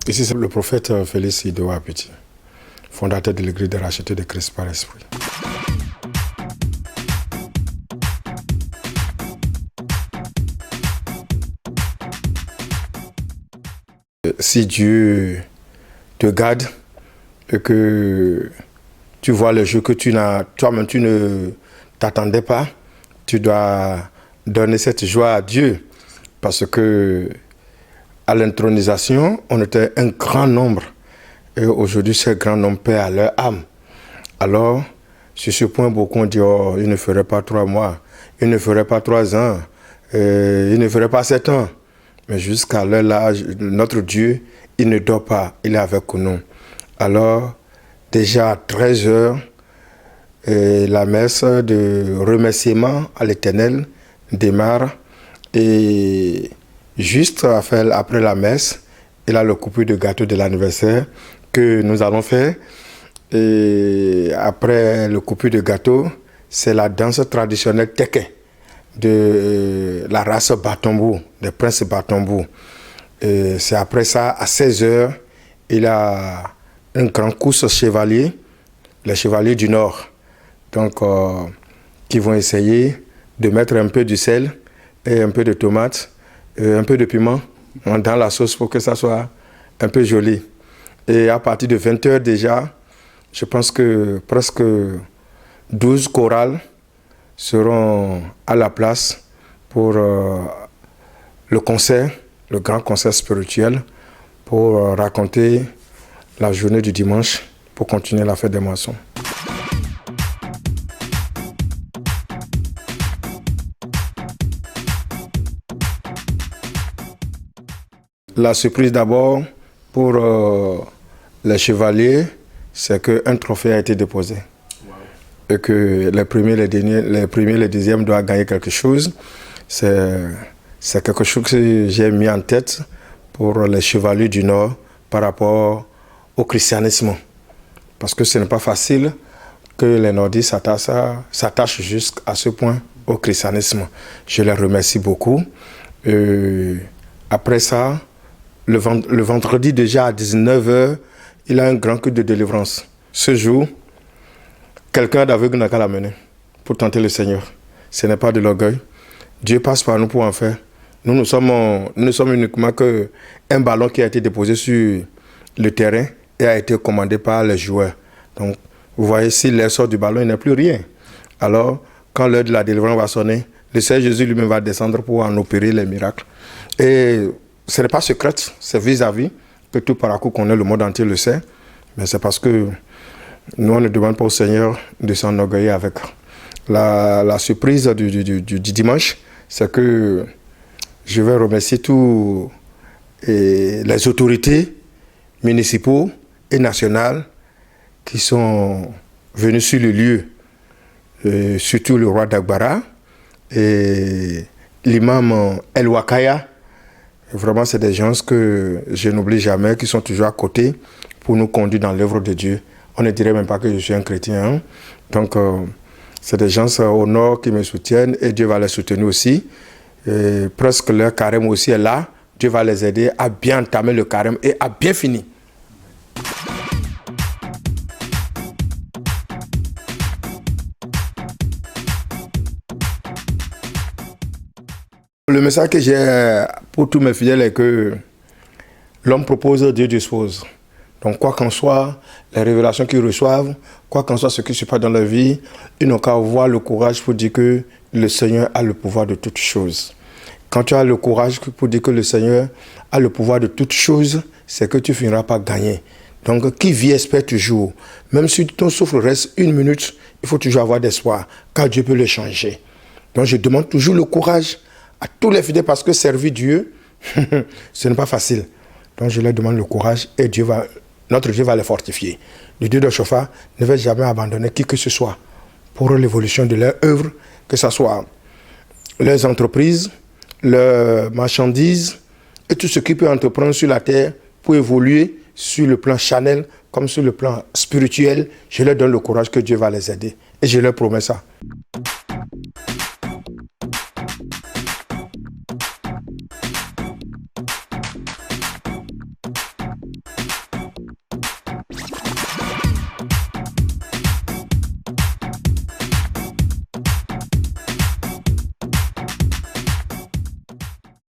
Ici, c'est le prophète Félix Idoa Petit, fondateur de l'église de racheté de Christ par Esprit. Si Dieu te garde et que tu vois le jour que toi-même tu ne t'attendais pas, tu dois donner cette joie à Dieu. Parce que à l'intronisation, on était un grand nombre. Et aujourd'hui, ce grand nombre paie à leur âme. Alors, sur ce point, beaucoup ont dit, oh, il ne ferait pas 3 mois, il ne ferait pas 3 ans, il ne ferait pas 7 ans. Mais jusqu'à l'heure, notre Dieu, il ne dort pas, il est avec nous. Alors, déjà à 13 heures, la messe de remerciement à l'Éternel démarre. Et juste après la messe, il a le coupure de gâteau de l'anniversaire que nous allons faire. Et après le coupure de gâteau, c'est la danse traditionnelle Teke de la race Batombo, des princes Batombo. C'est après ça, à 16 heures, il a un grand course chevalier, les chevaliers du Nord, donc qui vont essayer de mettre un peu de sel et un peu de tomate, et un peu de piment dans la sauce pour que ça soit un peu joli. Et à partir de 20 heures déjà, je pense que presque 12 chorales seront à la place pour le concert, le grand concert spirituel, pour raconter la journée du dimanche, pour continuer la fête des moissons. La surprise d'abord pour les chevaliers, c'est qu'un trophée a été déposé. Wow. Et que les premiers, les deuxièmes doivent gagner quelque chose. C'est quelque chose que j'ai mis en tête pour les chevaliers du Nord par rapport au christianisme. Parce que ce n'est pas facile que les nordistes s'attachent jusqu'à ce point au christianisme. Je les remercie beaucoup. Après ça, le vendredi déjà à 19 h, il a un grand culte de délivrance. Ce jour, quelqu'un d'aveugle n'a qu'à l'amener pour tenter le Seigneur. Ce n'est pas de l'orgueil. Dieu passe par nous pour en faire. Nous ne sommes uniquement qu'un ballon qui a été déposé sur le terrain et a été commandé par les joueurs. Donc, vous voyez, si l'air sort du ballon, il n'y a plus rien. Alors, quand l'heure de la délivrance va sonner, le Seigneur Jésus lui-même va descendre pour en opérer les miracles. Et ce n'est pas secret, c'est vis-à-vis que tout par à coup qu'on ait, le monde entier le sait. Mais c'est parce que nous, on ne demande pas au Seigneur de s'enorgueillir avec. La surprise du dimanche, c'est que je vais remercier tous les autorités municipaux et nationales qui sont venus sur le lieu, surtout le roi d'Agbara et l'imam El Wakaya. Vraiment, c'est des gens que je n'oublie jamais, qui sont toujours à côté pour nous conduire dans l'œuvre de Dieu. On ne dirait même pas que je suis un chrétien. Hein? Donc, c'est des gens au nord qui me soutiennent et Dieu va les soutenir aussi. Et presque leur carême aussi est là. Dieu va les aider à bien entamer le carême et à bien finir. Le message que j'ai pour tous mes fidèles est que l'homme propose, Dieu dispose. Donc quoi qu'en soit, les révélations qu'ils reçoivent, quoi qu'en soit ce qui se passe dans leur vie, ils n'ont qu'à avoir le courage pour dire que le Seigneur a le pouvoir de toutes choses. Quand tu as le courage pour dire que le Seigneur a le pouvoir de toutes choses, c'est que tu finiras par gagner. Donc qui vit espère toujours. Même si ton souffle reste 1 minute, il faut toujours avoir d'espoir, car Dieu peut le changer. Donc je demande toujours le courage à tous les fidèles parce que servir Dieu, ce n'est pas facile. Donc je leur demande le courage et notre Dieu va les fortifier. Le Dieu de Shofa ne va jamais abandonner qui que ce soit pour l'évolution de leur œuvre, que ce soit leurs entreprises, leurs marchandises et tout ce qui peut entreprendre sur la terre pour évoluer sur le plan charnel comme sur le plan spirituel. Je leur donne le courage que Dieu va les aider et je leur promets ça.